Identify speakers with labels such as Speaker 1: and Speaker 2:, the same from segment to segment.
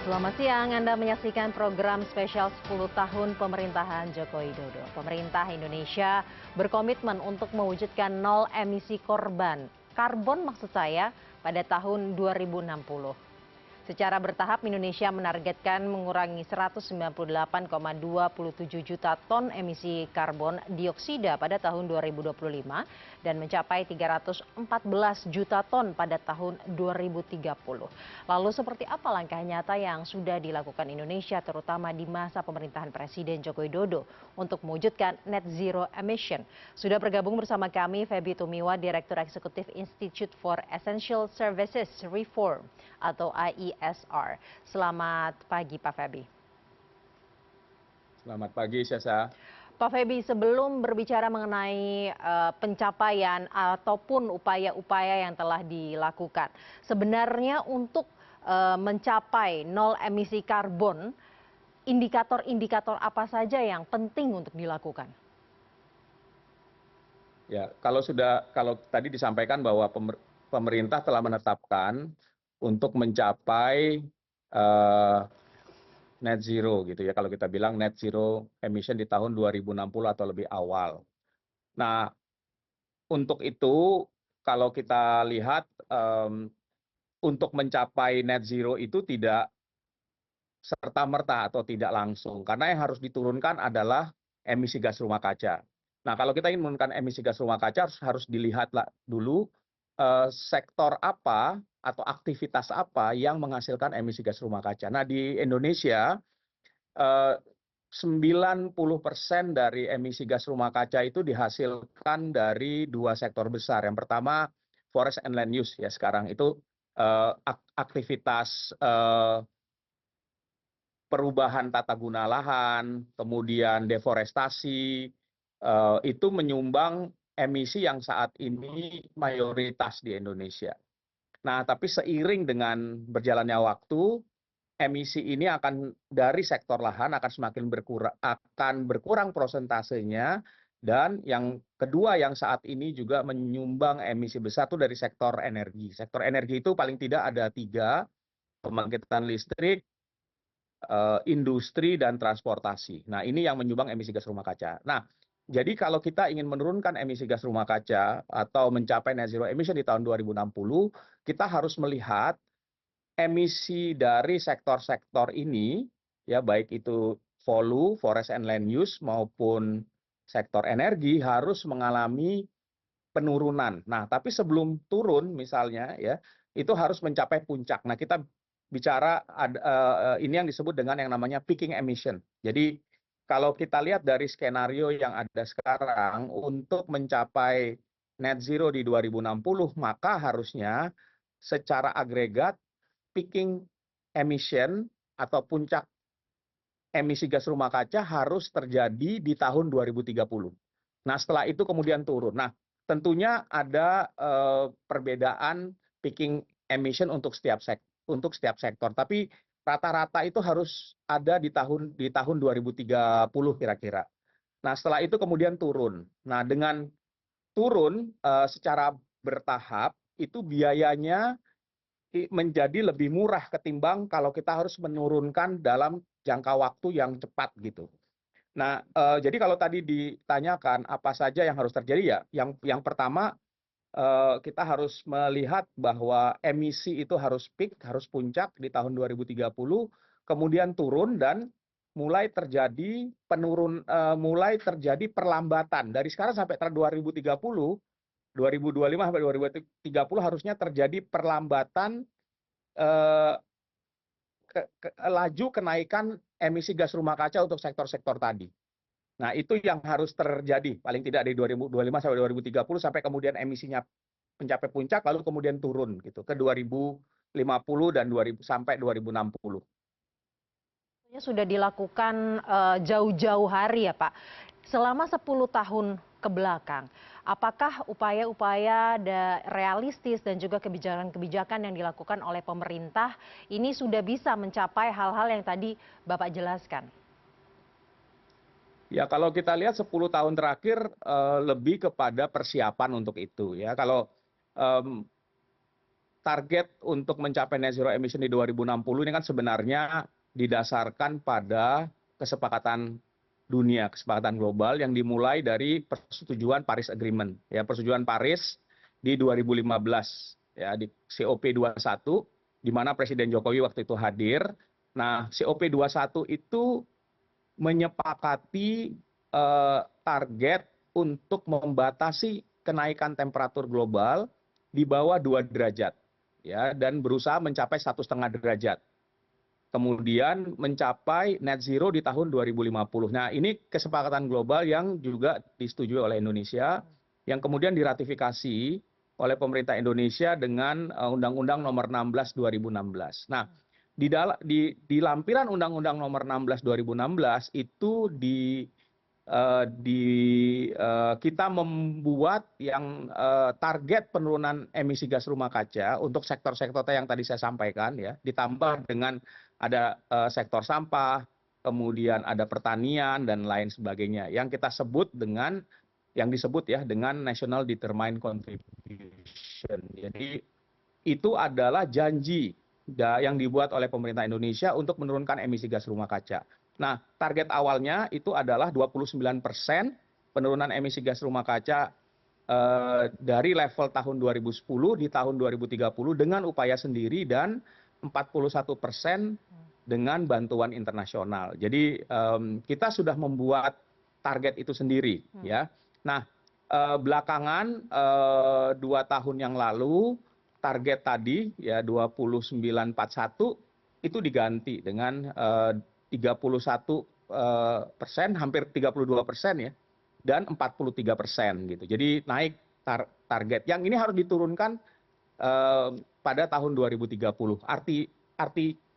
Speaker 1: Selamat siang, Anda menyaksikan program spesial 10 tahun pemerintahan Joko Widodo. Pemerintah Indonesia berkomitmen untuk mewujudkan nol emisi karbon maksud saya pada tahun 2060. Secara bertahap Indonesia menargetkan mengurangi 198,27 juta ton emisi karbon dioksida pada tahun 2025 dan mencapai 314 juta ton pada tahun 2030. Lalu seperti apa langkah nyata yang sudah dilakukan Indonesia terutama di masa pemerintahan Presiden Joko Widodo untuk mewujudkan net zero emission? Sudah bergabung bersama kami Febi Tumiwa, Direktur Eksekutif Institute for Essential Services Reform atau IESR. Selamat pagi Pak Febi.
Speaker 2: Selamat pagi Syasa.
Speaker 1: Pak Febi, sebelum berbicara mengenai pencapaian ataupun upaya-upaya yang telah dilakukan, sebenarnya untuk mencapai nol emisi karbon, indikator-indikator apa saja yang penting untuk dilakukan?
Speaker 2: Ya, kalau tadi disampaikan bahwa pemerintah telah menetapkan untuk mencapai net zero gitu ya, kalau kita bilang net zero emission di tahun 2060 atau lebih awal. Nah, untuk itu kalau kita lihat untuk mencapai net zero itu tidak serta-merta atau tidak langsung, karena yang harus diturunkan adalah emisi gas rumah kaca. Nah, kalau kita ingin menurunkan emisi gas rumah kaca harus dilihat dulu sektor apa atau aktivitas apa yang menghasilkan emisi gas rumah kaca. Nah, di Indonesia 90% dari emisi gas rumah kaca itu dihasilkan dari dua sektor besar. Yang pertama forest and land use ya, sekarang itu aktivitas perubahan tata guna lahan, kemudian deforestasi, itu menyumbang emisi yang saat ini mayoritas di Indonesia. Nah, tapi seiring dengan berjalannya waktu, emisi ini dari sektor lahan akan semakin berkurang prosentasenya, dan yang kedua yang saat ini juga menyumbang emisi besar itu dari sektor energi. Sektor energi itu paling tidak ada 3, pembangkitan listrik, industri dan transportasi. Nah, ini yang menyumbang emisi gas rumah kaca. Nah, jadi kalau kita ingin menurunkan emisi gas rumah kaca atau mencapai net zero emission di tahun 2060, kita harus melihat emisi dari sektor-sektor ini, ya baik itu forest and land use maupun sektor energi harus mengalami penurunan. Nah, tapi sebelum turun misalnya ya, itu harus mencapai puncak. Nah, kita bicara ini yang disebut dengan yang namanya peaking emission. Jadi kalau kita lihat dari skenario yang ada sekarang untuk mencapai net zero di 2060, maka harusnya secara agregat peaking emission atau puncak emisi gas rumah kaca harus terjadi di tahun 2030. Nah, setelah itu kemudian turun. Nah, tentunya ada perbedaan peaking emission untuk setiap sektor, tapi rata-rata itu harus ada di tahun 2030 kira-kira. Nah, setelah itu kemudian turun. Nah, dengan turun secara bertahap itu biayanya menjadi lebih murah ketimbang kalau kita harus menurunkan dalam jangka waktu yang cepat gitu. Nah, jadi kalau tadi ditanyakan apa saja yang harus terjadi ya, yang pertama kita harus melihat bahwa emisi itu harus peak, harus puncak di tahun 2030, kemudian turun dan mulai terjadi mulai terjadi perlambatan dari sekarang sampai tahun 2030, 2025 sampai 2030 harusnya terjadi perlambatan laju kenaikan emisi gas rumah kaca untuk sektor-sektor tadi. Nah, itu yang harus terjadi paling tidak dari 2025 sampai 2030 sampai kemudian emisinya mencapai puncak lalu kemudian turun gitu ke 2050 dan sampai 2060.
Speaker 1: Sudah dilakukan jauh-jauh hari ya Pak. Selama 10 tahun ke belakang, apakah upaya-upaya realistis dan juga kebijakan-kebijakan yang dilakukan oleh pemerintah ini sudah bisa mencapai hal-hal yang tadi Bapak jelaskan?
Speaker 2: Ya, kalau kita lihat 10 tahun terakhir lebih kepada persiapan untuk itu ya. Kalau target untuk mencapai net zero emission di 2060 ini kan sebenarnya didasarkan pada kesepakatan dunia, kesepakatan global yang dimulai dari persetujuan Paris Agreement, ya persetujuan Paris di 2015, ya di COP21, di mana Presiden Jokowi waktu itu hadir. Nah, COP21 itu menyepakati target untuk membatasi kenaikan temperatur global di bawah 2 derajat, ya, dan berusaha mencapai 1,5 derajat. Kemudian mencapai net zero di tahun 2050. Nah, ini kesepakatan global yang juga disetujui oleh Indonesia, yang kemudian diratifikasi oleh pemerintah Indonesia dengan Undang-Undang Nomor 16 2016. Nah, di lampiran Undang-Undang Nomor 16 2016 itu kita membuat yang target penurunan emisi gas rumah kaca untuk sektor-sektor yang tadi saya sampaikan, ya, ditambah dengan ada sektor sampah, kemudian ada pertanian dan lain sebagainya yang kita sebut dengan yang disebut ya dengan National Determined Contribution. Jadi itu adalah janji yang dibuat oleh pemerintah Indonesia untuk menurunkan emisi gas rumah kaca. Nah, target awalnya itu adalah 29% penurunan emisi gas rumah kaca dari level tahun 2010 di tahun 2030 dengan upaya sendiri dan 41% dengan bantuan internasional. Jadi kita sudah membuat target itu sendiri, ya. Nah, belakangan 2 tahun yang lalu target tadi ya 2941 itu diganti dengan 31%, hampir 32% ya, dan 43% gitu. Jadi naik target. Yang ini harus diturunkan pada tahun 2030. Arti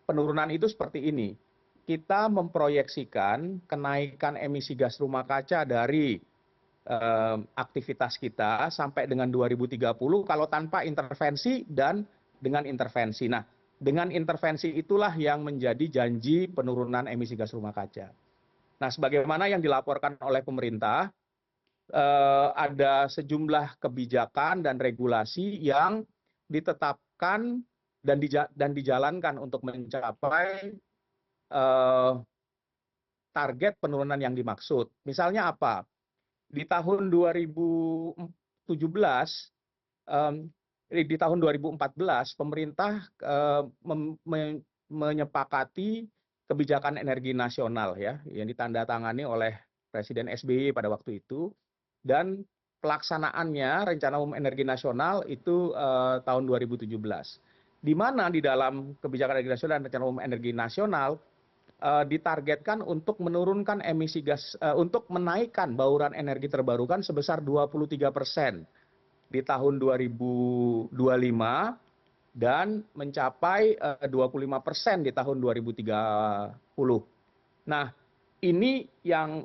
Speaker 2: penurunan itu seperti ini. Kita memproyeksikan kenaikan emisi gas rumah kaca dari aktivitas kita sampai dengan 2030 kalau tanpa intervensi dan dengan intervensi. Nah, dengan intervensi itulah yang menjadi janji penurunan emisi gas rumah kaca. Nah, sebagaimana yang dilaporkan oleh pemerintah, ada sejumlah kebijakan dan regulasi yang ditetapkan dan dijalankan untuk mencapai target penurunan yang dimaksud. Misalnya apa? Di tahun 2017, di tahun 2014, pemerintah menyepakati kebijakan energi nasional ya, yang ditandatangani oleh Presiden SBY pada waktu itu, dan pelaksanaannya Rencana Umum Energi Nasional itu tahun 2017. Di mana di dalam kebijakan energi nasional dan Rencana Umum Energi Nasional ditargetkan untuk menurunkan emisi gas, untuk menaikkan bauran energi terbarukan sebesar 23% di tahun 2025 dan mencapai 25% di tahun 2030. Nah, ini yang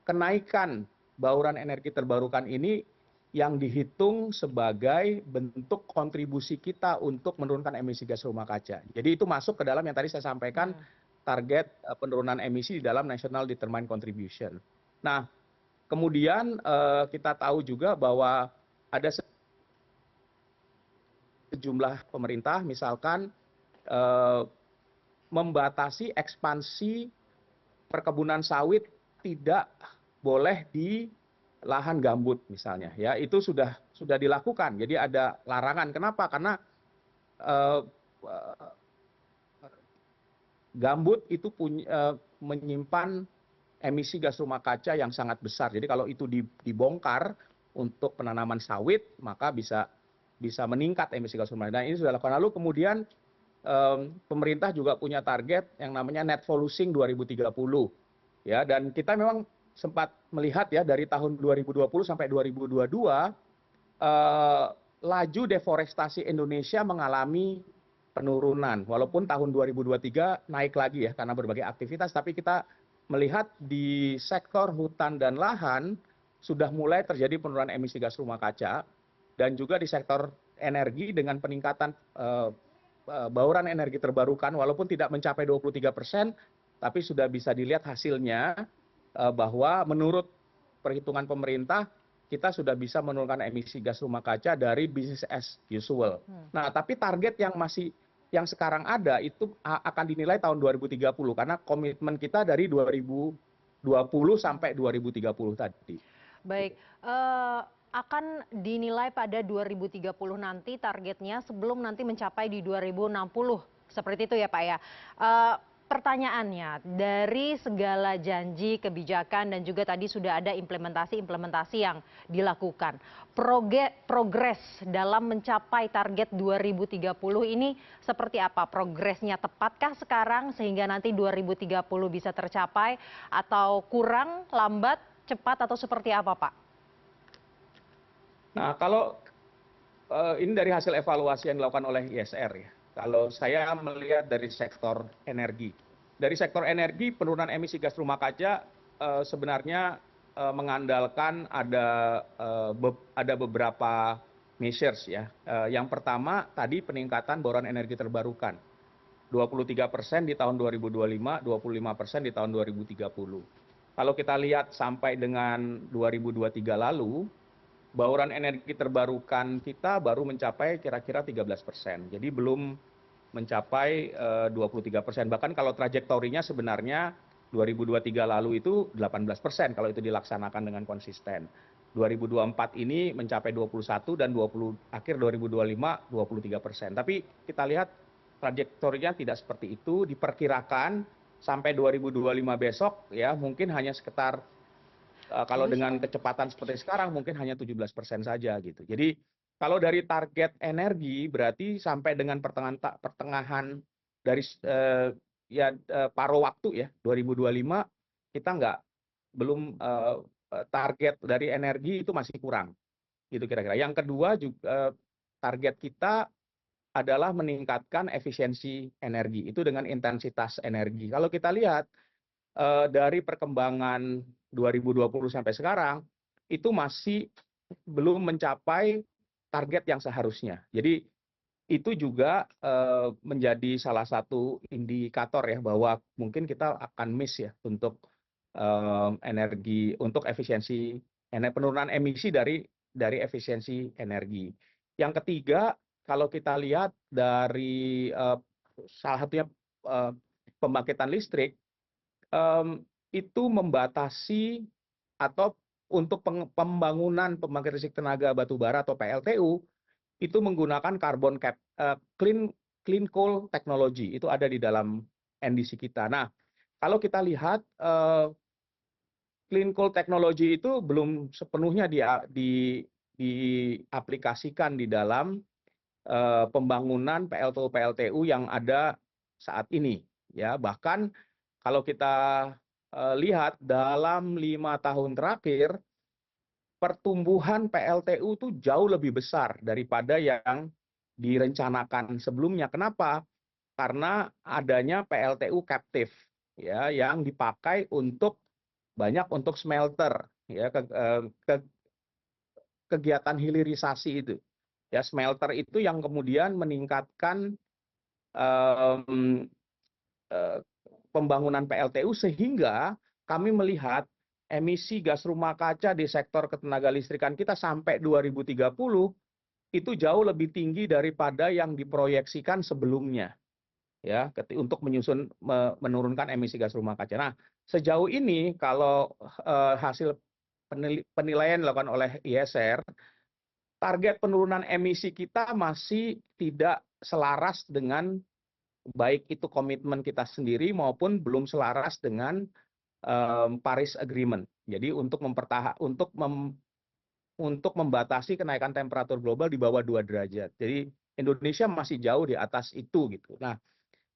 Speaker 2: kenaikan bauran energi terbarukan ini yang dihitung sebagai bentuk kontribusi kita untuk menurunkan emisi gas rumah kaca. Jadi itu masuk ke dalam yang tadi saya sampaikan target penurunan emisi di dalam National Determined Contribution. Nah, kemudian kita tahu juga bahwa ada sejumlah pemerintah misalkan membatasi ekspansi perkebunan sawit tidak boleh di lahan gambut misalnya, ya itu sudah dilakukan. Jadi ada larangan. Kenapa? Karena gambut itu menyimpan emisi gas rumah kaca yang sangat besar. Jadi kalau itu dibongkar untuk penanaman sawit, maka bisa meningkat emisi gas rumah kaca. Nah, ini sudah dilakukan. Lalu kemudian pemerintah juga punya target yang namanya net pollution 2030, ya, dan kita memang sempat melihat ya dari tahun 2020 sampai 2022 laju deforestasi Indonesia mengalami penurunan, walaupun tahun 2023 naik lagi ya karena berbagai aktivitas, tapi kita melihat di sektor hutan dan lahan sudah mulai terjadi penurunan emisi gas rumah kaca, dan juga di sektor energi dengan peningkatan bauran energi terbarukan walaupun tidak mencapai 23%, tapi sudah bisa dilihat hasilnya bahwa menurut perhitungan pemerintah kita sudah bisa menurunkan emisi gas rumah kaca dari business as usual. Nah, tapi target yang sekarang ada itu akan dinilai tahun 2030 karena komitmen kita dari 2020 sampai 2030 tadi.
Speaker 1: Baik, akan dinilai pada 2030 nanti targetnya sebelum nanti mencapai di 2060, seperti itu ya Pak ya. Pertanyaannya, dari segala janji, kebijakan, dan juga tadi sudah ada implementasi-implementasi yang dilakukan. Progres dalam mencapai target 2030 ini seperti apa? Progresnya tepatkah sekarang sehingga nanti 2030 bisa tercapai atau kurang, lambat, cepat, atau seperti apa Pak?
Speaker 2: Nah, kalau ini dari hasil evaluasi yang dilakukan oleh ISR ya. Kalau saya melihat dari sektor energi. Dari sektor energi, penurunan emisi gas rumah kaca sebenarnya mengandalkan ada beberapa measures ya. Yang pertama tadi peningkatan bauran energi terbarukan. 23% di tahun 2025, 25% di tahun 2030. Kalau kita lihat sampai dengan 2023 lalu, bauran energi terbarukan kita baru mencapai kira-kira 13%. Jadi belum mencapai 23%. Bahkan kalau trajektorinya sebenarnya 2023 lalu itu 18% kalau itu dilaksanakan dengan konsisten. 2024 ini mencapai 21 dan akhir 2025 23%. Tapi kita lihat trajektorinya tidak seperti itu. Diperkirakan sampai 2025 besok ya mungkin hanya sekitar kalau dengan kecepatan seperti sekarang mungkin hanya 17% saja gitu. Jadi kalau dari target energi berarti sampai dengan pertengahan dari paruh waktu ya 2025 kita belum target dari energi itu masih kurang gitu kira-kira. Yang kedua juga target kita adalah meningkatkan efisiensi energi itu dengan intensitas energi. Kalau kita lihat dari perkembangan 2020 sampai sekarang itu masih belum mencapai target yang seharusnya. Jadi itu juga menjadi salah satu indikator ya bahwa mungkin kita akan miss ya untuk energi untuk efisiensi penurunan emisi dari efisiensi energi. Yang ketiga, kalau kita lihat dari salah satunya pembangkitan listrik itu membatasi atau untuk pembangunan pembangkit listrik tenaga batubara atau PLTU itu menggunakan clean coal technology itu ada di dalam NDC kita. Nah, kalau kita lihat clean coal technology itu belum sepenuhnya diaplikasikan di dalam pembangunan PLTU yang ada saat ini ya. Bahkan kalau kita lihat dalam 5 tahun terakhir pertumbuhan PLTU itu jauh lebih besar daripada yang direncanakan sebelumnya. Kenapa? Karena adanya PLTU captive ya yang dipakai banyak untuk smelter ya kegiatan hilirisasi itu. Ya smelter itu yang kemudian meningkatkan pembangunan PLTU sehingga kami melihat emisi gas rumah kaca di sektor ketenaga listrikan kita sampai 2030 itu jauh lebih tinggi daripada yang diproyeksikan sebelumnya ya untuk menurunkan emisi gas rumah kaca. Nah, sejauh ini kalau hasil penilaian dilakukan oleh ISR, target penurunan emisi kita masih tidak selaras dengan baik itu komitmen kita sendiri maupun belum selaras dengan Paris Agreement. Jadi untuk membatasi kenaikan temperatur global di bawah 2 derajat. Jadi Indonesia masih jauh di atas itu gitu. Nah,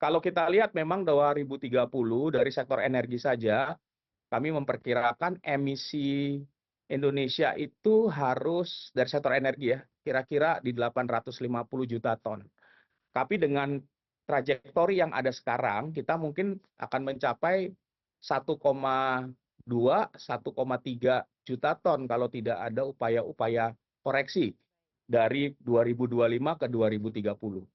Speaker 2: kalau kita lihat memang 2030 dari sektor energi saja kami memperkirakan emisi Indonesia itu harus dari sektor energi ya, kira-kira di 850 juta ton. Tapi dengan trajektori yang ada sekarang, kita mungkin akan mencapai 1,2, 1,3 juta ton kalau tidak ada upaya-upaya koreksi dari 2025 ke 2030.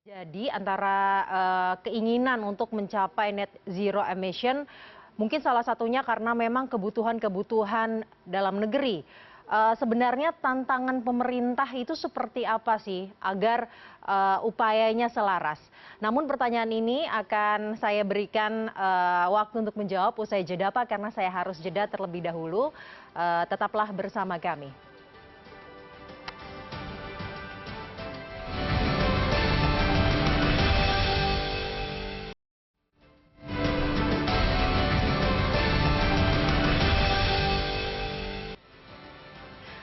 Speaker 1: Jadi antara keinginan untuk mencapai net zero emission Mungkin salah satunya karena memang kebutuhan-kebutuhan dalam negeri. Sebenarnya tantangan pemerintah itu seperti apa sih agar upayanya selaras? Namun pertanyaan ini akan saya berikan waktu untuk menjawab usai jeda Pak, karena saya harus jeda terlebih dahulu. Tetaplah bersama kami.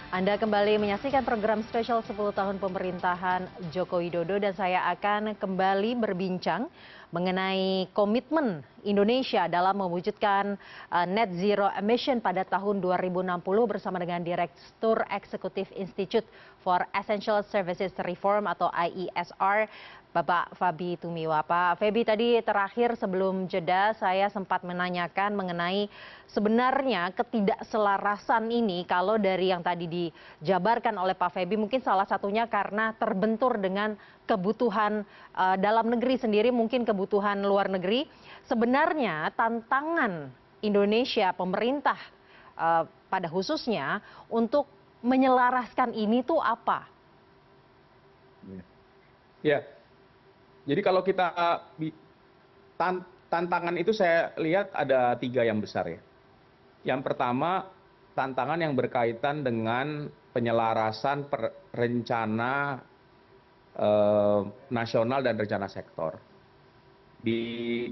Speaker 1: Anda kembali menyaksikan program spesial 10 tahun pemerintahan Joko Widodo dan saya akan kembali berbincang mengenai komitmen Indonesia dalam mewujudkan net zero emission pada tahun 2060 bersama dengan Direktur Eksekutif Institute for Essential Services Reform atau IESR, Bapak Fabi Tumiwa. Pak Fabi, tadi terakhir sebelum jeda saya sempat menanyakan mengenai sebenarnya ketidakselarasan ini kalau dari yang tadi dijabarkan oleh Pak Fabi mungkin salah satunya karena terbentur dengan kebutuhan dalam negeri sendiri, mungkin kebutuhan luar negeri. Sebenarnya tantangan Indonesia, pemerintah pada khususnya untuk menyelaraskan ini tuh apa?
Speaker 2: Ya, jadi kalau kita tantangan itu saya lihat ada 3 yang besar ya. Yang pertama, tantangan yang berkaitan dengan penyelarasan rencana nasional dan rencana sektor. Di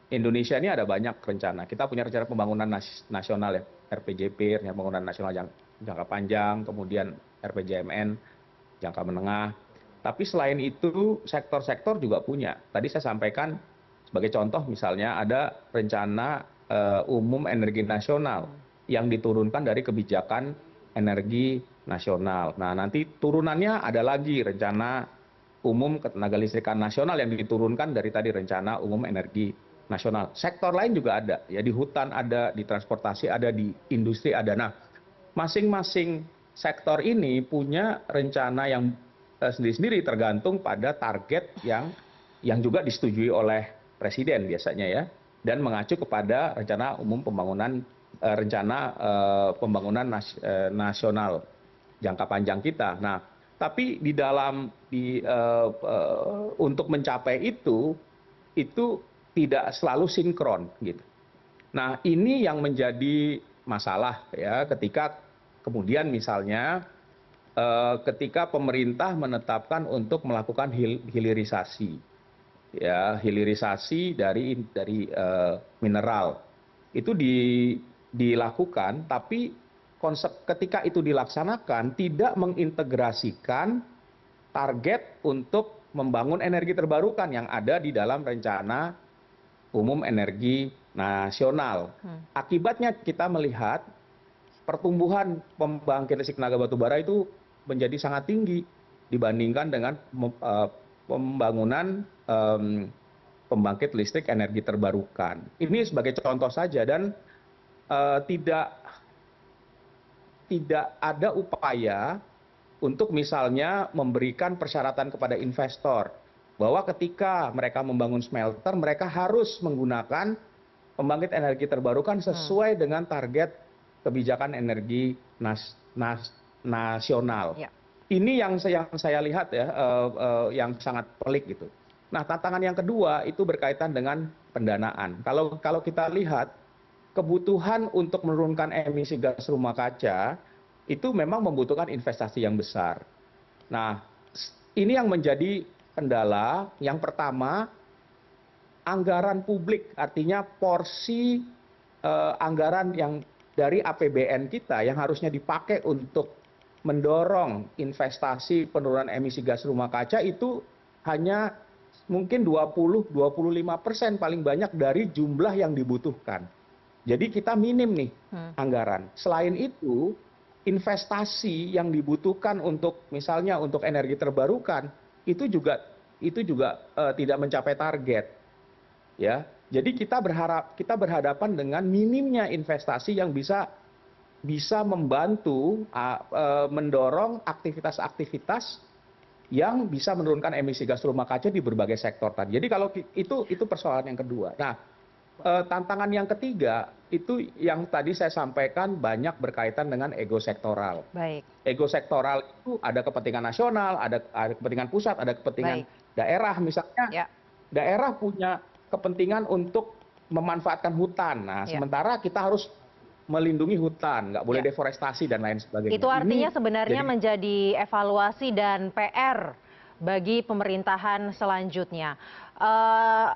Speaker 2: Indonesia ini ada banyak rencana. Kita punya rencana pembangunan nasional ya, RPJP, rencana pembangunan nasional jangka panjang, kemudian RPJMN, jangka menengah. Tapi selain itu sektor-sektor juga punya. Tadi saya sampaikan sebagai contoh misalnya ada rencana umum energi nasional yang diturunkan dari kebijakan energi nasional. Nah, nanti turunannya ada lagi rencana umum ketenaga listrikan nasional yang diturunkan dari tadi rencana umum energi nasional. Sektor lain juga ada, ya di hutan ada, di transportasi ada, di industri ada. Nah, masing-masing sektor ini punya rencana yang sendiri-sendiri tergantung pada target yang juga disetujui oleh presiden biasanya ya, dan mengacu kepada rencana umum pembangunan nasional jangka panjang kita. Nah, tapi di dalam untuk mencapai itu tidak selalu sinkron gitu. Nah, ini yang menjadi masalah ya ketika kemudian misalnya ketika pemerintah menetapkan untuk melakukan hilirisasi, ya hilirisasi dari mineral itu dilakukan, tapi konsep ketika itu dilaksanakan tidak mengintegrasikan target untuk membangun energi terbarukan yang ada di dalam rencana umum energi nasional. Akibatnya kita melihat pertumbuhan pembangkit listrik tenaga batubara itu menjadi sangat tinggi dibandingkan dengan pembangunan pembangkit listrik energi terbarukan. Ini sebagai contoh saja, dan tidak ada upaya untuk misalnya memberikan persyaratan kepada investor bahwa ketika mereka membangun smelter mereka harus menggunakan pembangkit energi terbarukan sesuai dengan target kebijakan energi nasional. Ya. Ini yang saya lihat ya, yang sangat pelik gitu. Nah, tantangan yang kedua itu berkaitan dengan pendanaan. Kalau kita lihat kebutuhan untuk menurunkan emisi gas rumah kaca itu memang membutuhkan investasi yang besar. Nah, ini yang menjadi kendala. Yang pertama, anggaran publik, artinya porsi anggaran yang dari APBN kita yang harusnya dipakai untuk mendorong investasi penurunan emisi gas rumah kaca itu hanya mungkin 20-25% paling banyak dari jumlah yang dibutuhkan. Jadi kita minim nih anggaran. Selain itu, investasi yang dibutuhkan untuk misalnya untuk energi terbarukan itu juga tidak mencapai target. Ya. Jadi kita berhadapan dengan minimnya investasi yang bisa membantu mendorong aktivitas-aktivitas yang bisa menurunkan emisi gas rumah kaca di berbagai sektor tadi. Jadi kalau itu persoalan yang kedua. Nah, tantangan yang ketiga itu yang tadi saya sampaikan banyak berkaitan dengan ego sektoral.
Speaker 1: Baik,
Speaker 2: Ego sektoral itu ada kepentingan nasional, ada kepentingan pusat, ada kepentingan
Speaker 1: baik.
Speaker 2: daerah. Misalnya
Speaker 1: Ya,
Speaker 2: daerah punya kepentingan untuk memanfaatkan hutan. Nah,
Speaker 1: ya,
Speaker 2: sementara kita harus melindungi hutan, nggak boleh
Speaker 1: ya.
Speaker 2: deforestasi dan lain sebagainya.
Speaker 1: Itu artinya
Speaker 2: Ini
Speaker 1: sebenarnya
Speaker 2: jadi
Speaker 1: menjadi evaluasi dan PR bagi pemerintahan selanjutnya. Eh,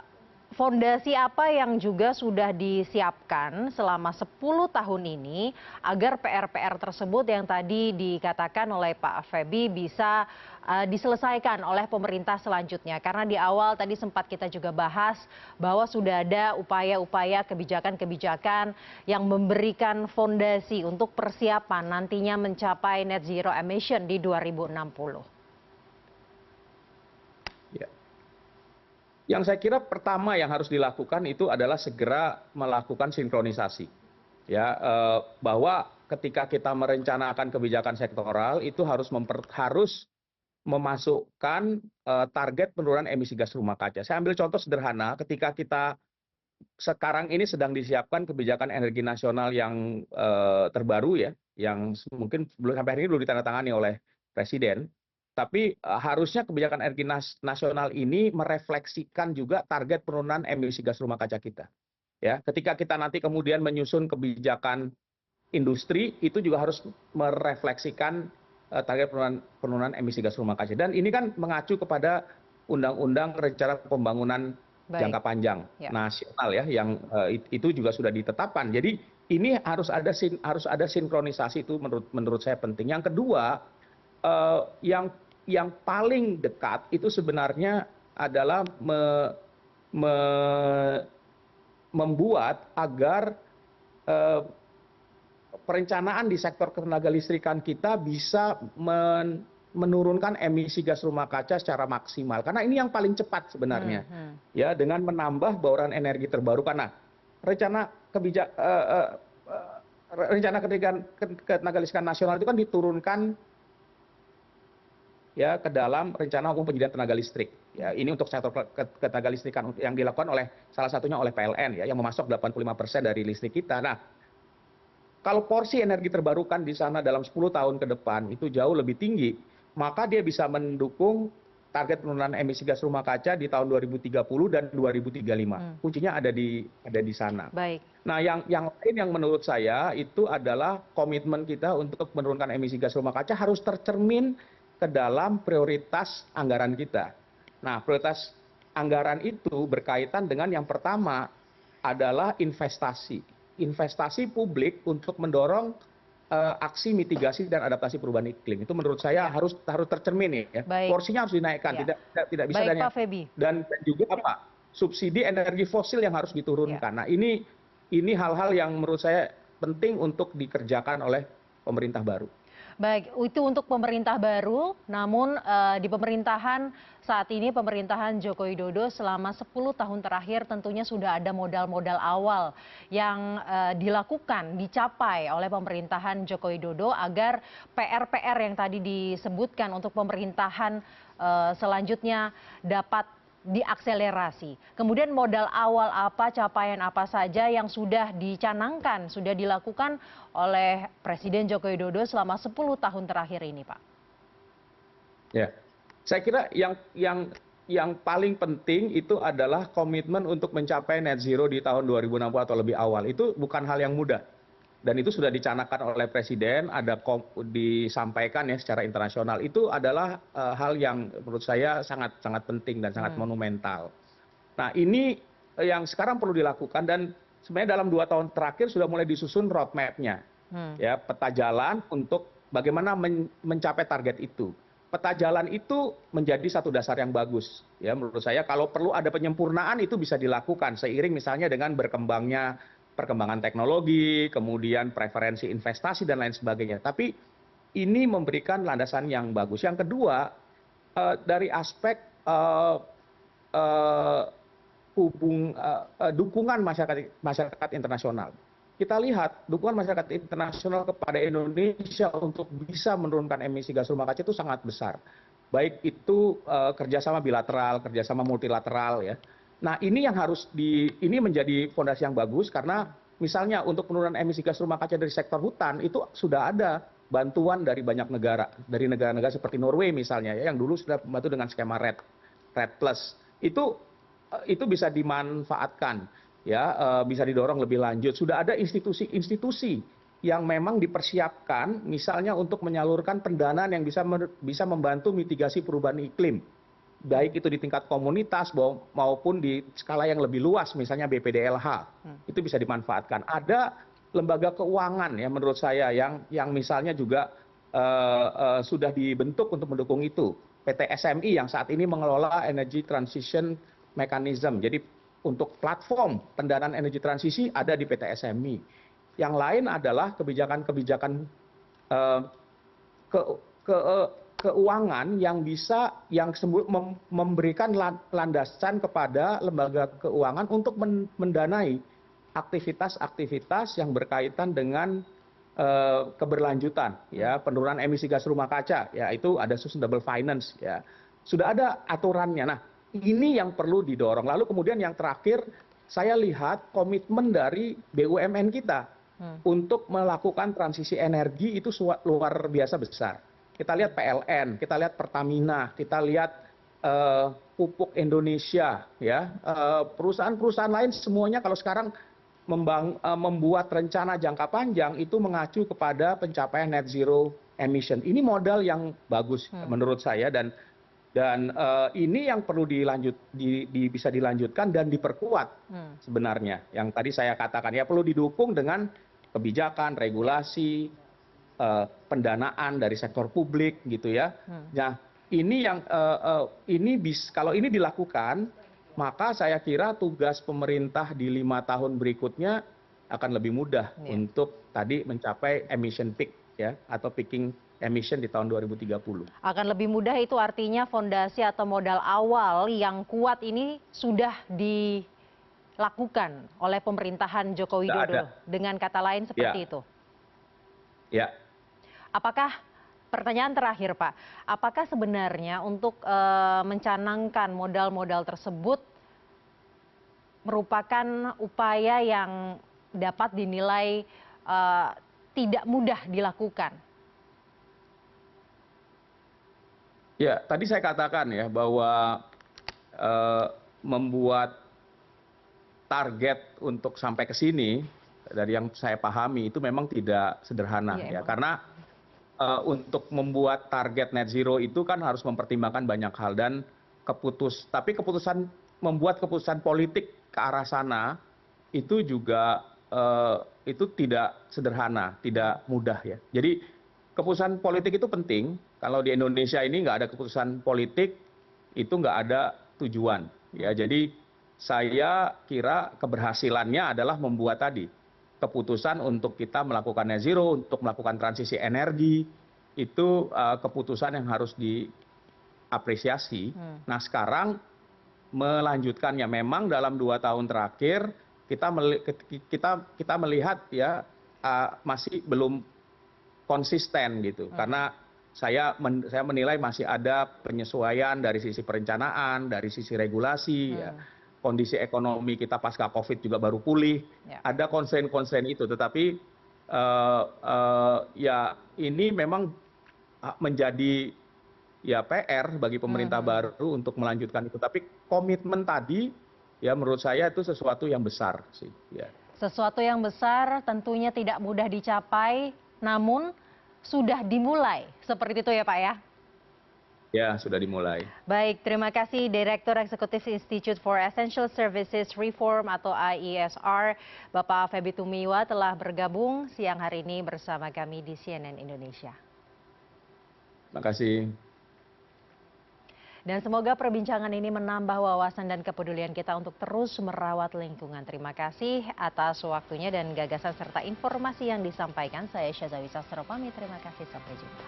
Speaker 1: Fondasi apa yang juga sudah disiapkan selama 10 tahun ini agar PR-PR tersebut yang tadi dikatakan oleh Pak Feby bisa diselesaikan oleh pemerintah selanjutnya? Karena di awal tadi sempat kita juga bahas bahwa sudah ada upaya-upaya kebijakan-kebijakan yang memberikan fondasi untuk persiapan nantinya mencapai net zero emission di 2060.
Speaker 2: ya. Yang saya kira pertama yang harus dilakukan itu adalah segera melakukan sinkronisasi. Ya, bahwa ketika kita merencanakan kebijakan sektoral itu harus memasukkan target penurunan emisi gas rumah kaca. Saya ambil contoh sederhana, ketika kita sekarang ini sedang disiapkan kebijakan energi nasional yang terbaru ya, yang mungkin belum sampai hari ini belum ditandatangani oleh Presiden. Tapi harusnya kebijakan energi nasional ini merefleksikan juga target penurunan emisi gas rumah kaca kita. Ya, ketika kita nanti kemudian menyusun kebijakan industri, itu juga harus merefleksikan target penurunan emisi gas rumah kaca. Dan ini kan mengacu kepada Undang-Undang Rencana Pembangunan
Speaker 1: Baik,
Speaker 2: Jangka Panjang
Speaker 1: ya.
Speaker 2: Nasional ya, yang itu juga sudah ditetapkan. Jadi ini harus ada sinkronisasi, itu menurut saya penting. Yang kedua, yang paling dekat itu sebenarnya adalah membuat agar perencanaan di sektor ketenagalistrikan kita bisa menurunkan emisi gas rumah kaca secara maksimal. Karena ini yang paling cepat sebenarnya, ya, dengan menambah bauran energi terbarukan. Nah, rencana rencana ketenagalistrikan nasional itu kan diturunkan ya ke dalam rencana umum penyediaan tenaga listrik. Ya, ini untuk sektor ketenaga listrikan yang dilakukan oleh salah satunya oleh PLN ya, yang memasok 85% dari listrik kita. Nah, kalau porsi energi terbarukan di sana dalam 10 tahun ke depan itu jauh lebih tinggi, maka dia bisa mendukung target penurunan emisi gas rumah kaca di tahun 2030 dan 2035. Kuncinya ada di sana.
Speaker 1: Baik.
Speaker 2: Nah, yang lain yang menurut saya itu adalah komitmen kita untuk menurunkan emisi gas rumah kaca harus tercermin ke dalam prioritas anggaran kita. Nah, prioritas anggaran itu berkaitan dengan yang pertama adalah investasi. Investasi publik untuk mendorong aksi mitigasi dan adaptasi perubahan iklim. Itu menurut saya harus tercermin ya.
Speaker 1: Baik.
Speaker 2: Porsinya harus dinaikkan,
Speaker 1: Ya.
Speaker 2: tidak bisa
Speaker 1: Baik, Pak Feby.
Speaker 2: dan juga apa? Subsidi energi fosil yang harus diturunkan. Nah, ini hal-hal yang menurut saya penting untuk dikerjakan oleh pemerintah baru.
Speaker 1: Baik, itu untuk pemerintah baru, namun di pemerintahan saat ini, pemerintahan Joko Widodo selama 10 tahun terakhir tentunya sudah ada modal-modal awal yang dilakukan, dicapai oleh pemerintahan Joko Widodo agar PR-PR yang tadi disebutkan untuk pemerintahan selanjutnya dapat diakselerasi. Kemudian modal awal apa, capaian apa saja yang sudah dicanangkan, sudah dilakukan oleh Presiden Joko Widodo selama 10 tahun terakhir ini, Pak?
Speaker 2: Ya, saya kira yang paling penting itu adalah komitmen untuk mencapai net zero di tahun 2060 atau lebih awal. Itu bukan hal yang mudah. Dan itu sudah dicanangkan oleh Presiden, disampaikan ya secara internasional. Itu adalah hal yang menurut saya sangat sangat penting dan sangat monumental. Nah, ini yang sekarang perlu dilakukan, dan sebenarnya dalam 2 tahun terakhir sudah mulai disusun roadmap-nya, ya, peta jalan untuk bagaimana mencapai target itu. Peta jalan itu menjadi satu dasar yang bagus, ya, menurut saya. Kalau perlu ada penyempurnaan itu bisa dilakukan seiring misalnya dengan berkembangnya perkembangan teknologi, kemudian preferensi investasi dan lain sebagainya. Tapi ini memberikan landasan yang bagus. Yang kedua, dari aspek dukungan masyarakat internasional. Kita lihat dukungan masyarakat internasional kepada Indonesia untuk bisa menurunkan emisi gas rumah kaca itu sangat besar. Baik itu kerjasama bilateral, kerjasama multilateral ya. Nah, ini yang harus ini menjadi fondasi yang bagus karena misalnya untuk penurunan emisi gas rumah kaca dari sektor hutan itu sudah ada bantuan dari banyak negara, dari negara-negara seperti Norway misalnya ya, yang dulu sudah membantu dengan skema RED Plus. Itu bisa dimanfaatkan ya, bisa didorong lebih lanjut. Sudah ada institusi-institusi yang memang dipersiapkan misalnya untuk menyalurkan pendanaan yang bisa membantu mitigasi perubahan iklim, baik itu di tingkat komunitas maupun di skala yang lebih luas, misalnya BPDLH, itu bisa dimanfaatkan. Ada lembaga keuangan ya menurut saya yang misalnya juga sudah dibentuk untuk mendukung itu. PT SMI yang saat ini mengelola Energy Transition Mechanism. Jadi untuk platform pendanaan energi transisi ada di PT SMI. Yang lain adalah kebijakan-kebijakan eh, ke, ke, keuangan yang bisa memberikan landasan kepada lembaga keuangan untuk mendanai aktivitas-aktivitas yang berkaitan dengan keberlanjutan ya, penurunan emisi gas rumah kaca ya, itu ada sustainable finance ya. Sudah ada aturannya. Nah, ini yang perlu didorong. Lalu kemudian yang terakhir saya lihat komitmen dari BUMN kita untuk melakukan transisi energi itu luar biasa besar. Kita lihat PLN, kita lihat Pertamina, kita lihat Pupuk Indonesia, ya, perusahaan-perusahaan lain semuanya kalau sekarang membuat rencana jangka panjang itu mengacu kepada pencapaian net zero emission. Ini modal yang bagus menurut saya dan ini yang perlu bisa dilanjutkan dan diperkuat sebenarnya. Yang tadi saya katakan ya perlu didukung dengan kebijakan, regulasi, pendanaan dari sektor publik gitu ya. Nah, ini yang kalau ini dilakukan, maka saya kira tugas pemerintah di 5 tahun berikutnya akan lebih mudah untuk tadi mencapai emission peak ya, atau peaking emission di tahun 2030.
Speaker 1: Akan lebih mudah itu artinya fondasi atau modal awal yang kuat ini sudah dilakukan oleh pemerintahan Joko Widodo. Dengan kata lain seperti itu.
Speaker 2: Ya.
Speaker 1: Apakah, pertanyaan terakhir Pak, apakah sebenarnya untuk mencanangkan modal-modal tersebut merupakan upaya yang dapat dinilai tidak mudah dilakukan?
Speaker 2: Ya, tadi saya katakan ya bahwa membuat target untuk sampai ke sini dari yang saya pahami itu memang tidak sederhana ya, karena untuk membuat target net zero itu kan harus mempertimbangkan banyak hal dan tapi membuat keputusan politik ke arah sana itu juga itu tidak sederhana, tidak mudah ya. Jadi keputusan politik itu penting. Kalau di Indonesia ini nggak ada keputusan politik, itu nggak ada tujuan ya. Jadi saya kira keberhasilannya adalah membuat tadi keputusan untuk kita melakukan net zero, untuk melakukan transisi energi, itu keputusan yang harus diapresiasi. Nah, sekarang melanjutkannya memang dalam 2 tahun terakhir kita melihat ya masih belum konsisten gitu, karena saya menilai masih ada penyesuaian dari sisi perencanaan, dari sisi regulasi ya. Kondisi ekonomi kita pasca COVID juga baru pulih, ada konstrain-konstrain itu, tetapi ya ini memang menjadi ya PR bagi pemerintah baru untuk melanjutkan itu. Tapi komitmen tadi ya menurut saya itu sesuatu yang besar sih. Ya.
Speaker 1: Sesuatu yang besar tentunya tidak mudah dicapai, namun sudah dimulai. Seperti itu ya Pak ya?
Speaker 2: Ya, sudah dimulai.
Speaker 1: Baik, terima kasih Direktur Eksekutif Institute for Essential Services Reform atau IESR, Bapak Feby Tumiwa telah bergabung siang hari ini bersama kami di CNN Indonesia.
Speaker 2: Terima kasih.
Speaker 1: Dan semoga perbincangan ini menambah wawasan dan kepedulian kita untuk terus merawat lingkungan. Terima kasih atas waktunya dan gagasan serta informasi yang disampaikan. Saya Syazawi Sastro pamit. Terima kasih, sampai jumpa.